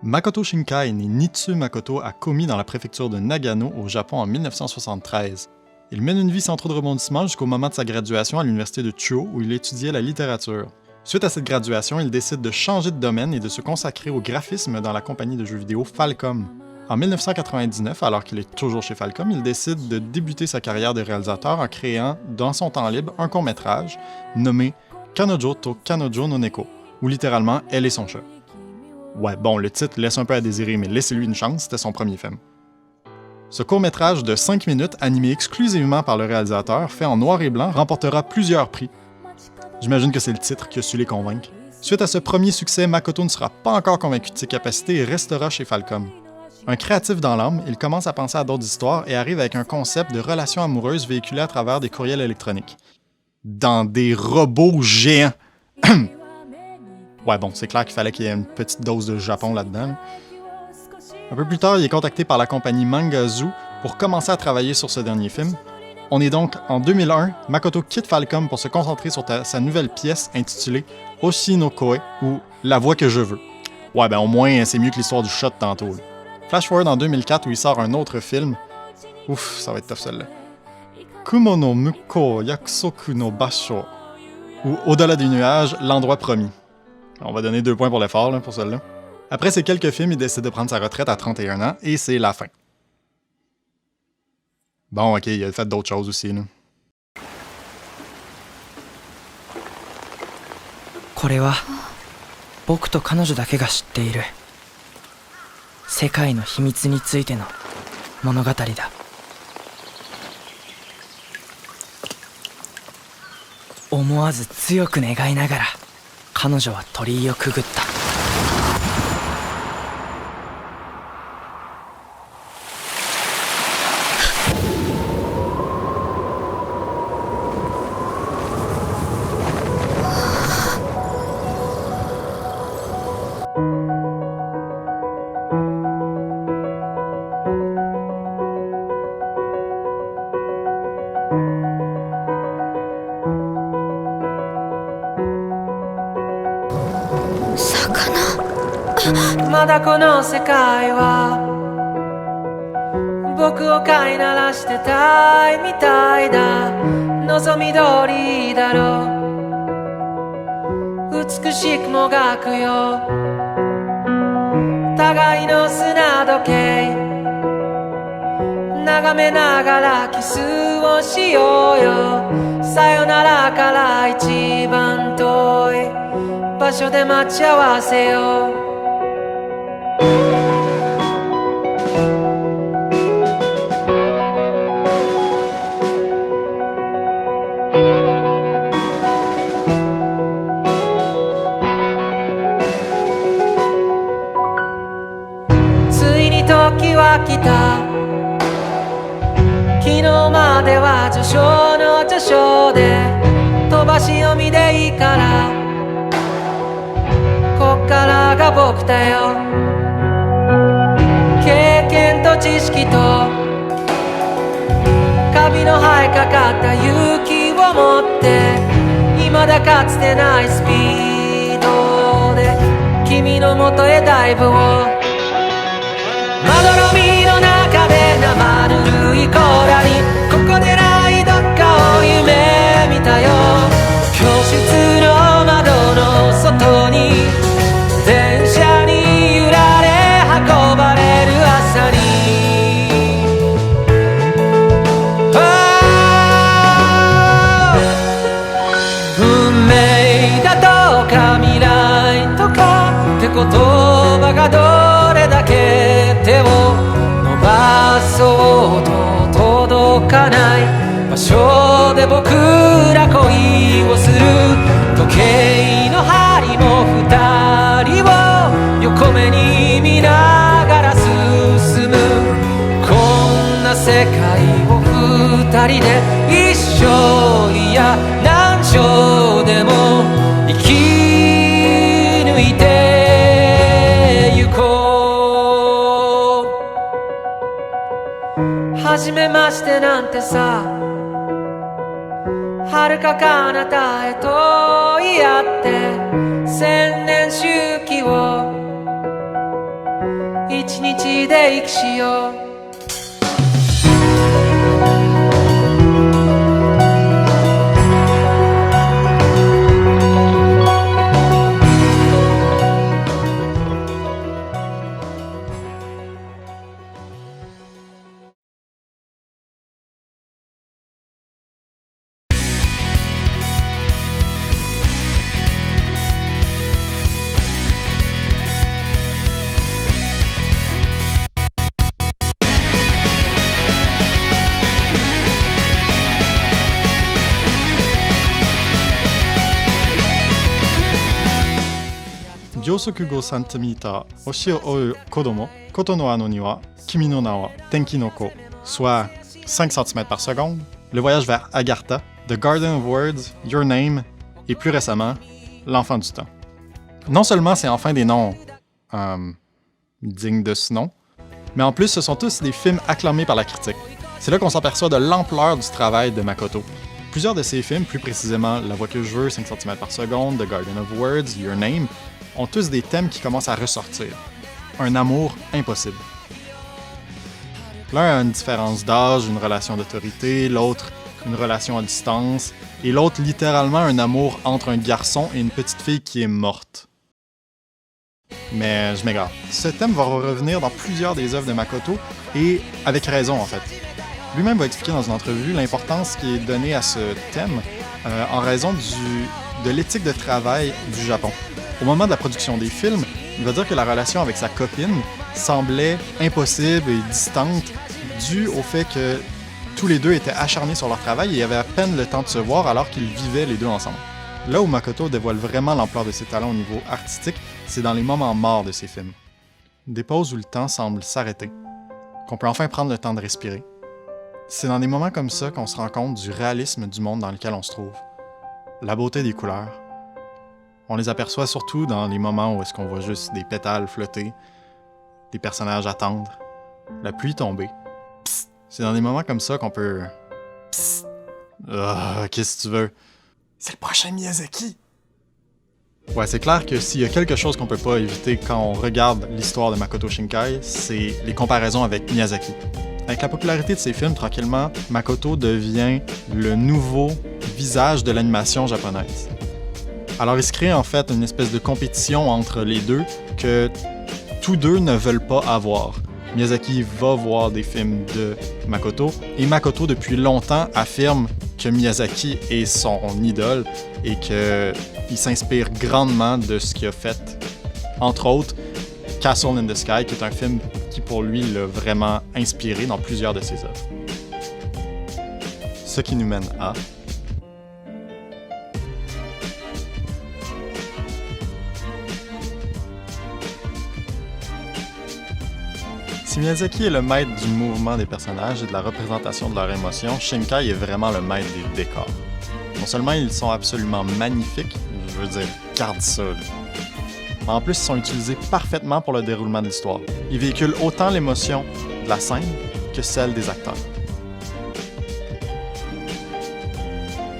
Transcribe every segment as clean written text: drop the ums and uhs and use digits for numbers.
Makoto Shinkai, né Nitsu Makoto à Komi dans la préfecture de Nagano au Japon en 1973. Il mène une vie sans trop de rebondissements jusqu'au moment de sa graduation à l'université de Chuo où il étudiait la littérature. Suite à cette graduation, il décide de changer de domaine et de se consacrer au graphisme dans la compagnie de jeux vidéo Falcom. En 1999, alors qu'il est toujours chez Falcom, il décide de débuter sa carrière de réalisateur en créant, dans son temps libre, un court-métrage nommé Kanojo to Kanojo no Neko, ou littéralement Elle et son chat. Ouais, bon, le titre laisse un peu à désirer, mais laissez-lui une chance, c'était son premier film. Ce court-métrage de 5 minutes, animé exclusivement par le réalisateur, fait en noir et blanc, remportera plusieurs prix. J'imagine que c'est le titre qui a su les convaincre. Suite à ce premier succès, Makoto ne sera pas encore convaincu de ses capacités et restera chez Falcom. Un créatif dans l'âme, il commence à penser à d'autres histoires et arrive avec un concept de relation amoureuse véhiculé à travers des courriels électroniques. Dans des robots géants. Ouais, bon, c'est clair qu'il fallait qu'il y ait une petite dose de Japon là-dedans. Un peu plus tard, il est contacté par la compagnie Mangazu pour commencer à travailler sur ce dernier film. On est donc en 2001, Makoto quitte Falcom pour se concentrer sur sa nouvelle pièce intitulée Oshi no Koe, ou La voix que je veux. Ouais, ben au moins, c'est mieux que l'histoire du chat de tantôt. Là. Flash forward en 2004 où il sort un autre film. Ouf, ça va être tough celle-là. Kumo no Mukou Yakusoku no Basho, ou Au-delà des nuages, l'endroit promis. On va donner 2 points pour l'effort là, pour celle-là. Après ces quelques films, il décide de prendre sa retraite à 31 ans et c'est la fin. Bon, ok, il a fait d'autres choses aussi. Là. これは僕と彼女だけが知っている世界の秘密についての物語だ。思わず強く願いながら彼女は鳥居をくぐった。まだこの世界は僕を飼いならしてたいみたいだ。望み通りだろう美しくもがくよ互いの砂時計眺めながらキスをしようよ。さよならから一番遠い場所で待ち合わせよう。ついに時は来た。昨日までは序章の序章で飛ばし読みでいいからこっからが僕だよ。経験と知識とカビの生えかかった勇気を持って未だかつてないスピードで君のもとへダイブをまどろみの中で生ぬるい甲羅にここでないどっかを夢見たよ。教室の窓の外に電車に揺られ運ばれる朝に運命だとか未来とかって言葉がどれだけ手を伸ばそうと届かない場所で僕ら恋をする時計の針も二人を横目に見ながら進むこんな世界を二人で一生いや何生でも生き抜いてゆこう。初めましてなんてさ遥か彼方へと言い合って千年周期を一日で生きしようGyosokugo Santamita, Oshi o ou Kodomo, Koto no Ano ni wa, Kimi no na wa, Tenki no Ko, soit 5 cm par seconde, Le voyage vers Agartha, The Garden of Words, Your Name, et plus récemment, L'Enfant du Temps. Non seulement c'est enfin des noms dignes de ce nom, mais en plus ce sont tous des films acclamés par la critique. C'est là qu'on s'aperçoit de l'ampleur du travail de Makoto. Plusieurs de ces films, plus précisément La voix que je veux, 5 cm par seconde, The Garden of Words, Your Name, ont tous des thèmes qui commencent à ressortir. Un amour impossible. L'un a une différence d'âge, une relation d'autorité, l'autre une relation à distance, et l'autre littéralement un amour entre un garçon et une petite fille qui est morte. Mais je m'égare. Ce thème va revenir dans plusieurs des œuvres de Makoto, et avec raison en fait. Lui-même va expliquer dans une entrevue l'importance qui est donnée à ce thème en raison de l'éthique de travail du Japon. Au moment de la production des films, il va dire que la relation avec sa copine semblait impossible et distante due au fait que tous les deux étaient acharnés sur leur travail et avaient à peine le temps de se voir alors qu'ils vivaient les deux ensemble. Là où Makoto dévoile vraiment l'ampleur de ses talents au niveau artistique, c'est dans les moments morts de ses films. Des pauses où le temps semble s'arrêter, qu'on peut enfin prendre le temps de respirer. C'est dans des moments comme ça qu'on se rend compte du réalisme du monde dans lequel on se trouve. La beauté des couleurs. On les aperçoit surtout dans les moments où est-ce qu'on voit juste des pétales flotter, des personnages attendre, la pluie tomber. Psst. C'est dans des moments comme ça qu'on peut... Psst. Qu'est-ce que tu veux? C'est le prochain Miyazaki! Ouais, c'est clair que s'il y a quelque chose qu'on peut pas éviter quand on regarde l'histoire de Makoto Shinkai, c'est les comparaisons avec Miyazaki. Avec la popularité de ses films, tranquillement, Makoto devient le nouveau visage de l'animation japonaise. Alors il se crée en fait une espèce de compétition entre les deux que tous deux ne veulent pas avoir. Miyazaki va voir des films de Makoto et Makoto depuis longtemps affirme que Miyazaki est son idole et qu'il s'inspire grandement de ce qu'il a fait, entre autres Castle in the Sky, qui est un film qui pour lui l'a vraiment inspiré dans plusieurs de ses œuvres. Ce qui nous mène à... Si Miyazaki est le maître du mouvement des personnages et de la représentation de leurs émotions, Shinkai est vraiment le maître des décors. Non seulement ils sont absolument magnifiques, je veux dire, garde ça, là. Mais en plus, ils sont utilisés parfaitement pour le déroulement de l'histoire. Ils véhiculent autant l'émotion de la scène que celle des acteurs.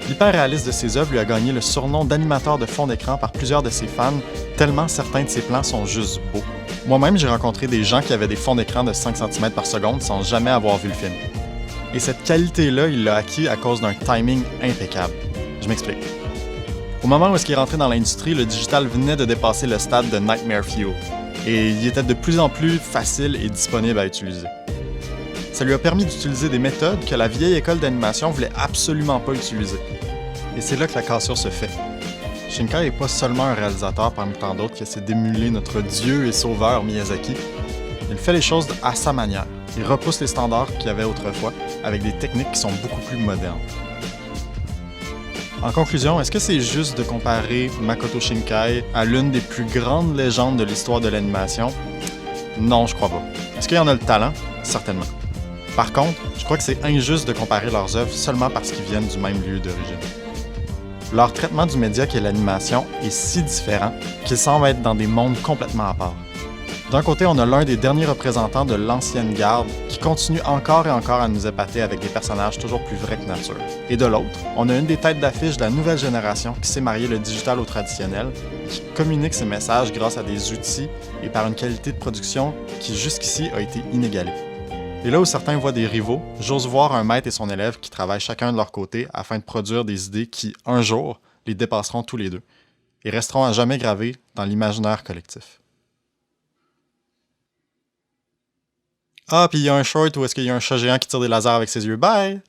L'hyper-réalisme de ses œuvres lui a gagné le surnom d'animateur de fond d'écran par plusieurs de ses fans, tellement certains de ses plans sont juste beaux. Moi-même, j'ai rencontré des gens qui avaient des fonds d'écran de 5 cm par seconde sans jamais avoir vu le film. Et cette qualité-là, il l'a acquis à cause d'un timing impeccable. Je m'explique. Au moment où il est rentré dans l'industrie, le digital venait de dépasser le stade de Nightmare Fuel, et il était de plus en plus facile et disponible à utiliser. Ça lui a permis d'utiliser des méthodes que la vieille école d'animation voulait absolument pas utiliser. Et c'est là que la cassure se fait. Shinkai n'est pas seulement un réalisateur parmi tant d'autres qui essaie d'émuler notre dieu et sauveur Miyazaki. Il fait les choses à sa manière. Il repousse les standards qu'il y avait autrefois avec des techniques qui sont beaucoup plus modernes. En conclusion, est-ce que c'est juste de comparer Makoto Shinkai à l'une des plus grandes légendes de l'histoire de l'animation? Non, je crois pas. Est-ce qu'il y en a le talent? Certainement. Par contre, je crois que c'est injuste de comparer leurs œuvres seulement parce qu'ils viennent du même lieu d'origine. Leur traitement du média qu'est l'animation est si différent qu'ils semblent être dans des mondes complètement à part. D'un côté, on a l'un des derniers représentants de l'ancienne garde qui continue encore et encore à nous épater avec des personnages toujours plus vrais que nature. Et de l'autre, on a une des têtes d'affiche de la nouvelle génération qui sait marier le digital au traditionnel et qui communique ses messages grâce à des outils et par une qualité de production qui jusqu'ici a été inégalée. Et là où certains voient des rivaux, j'ose voir un maître et son élève qui travaillent chacun de leur côté afin de produire des idées qui, un jour, les dépasseront tous les deux et resteront à jamais gravées dans l'imaginaire collectif. Ah, puis il y a un short où est-ce qu'il y a un chat géant qui tire des lasers avec ses yeux. Bye!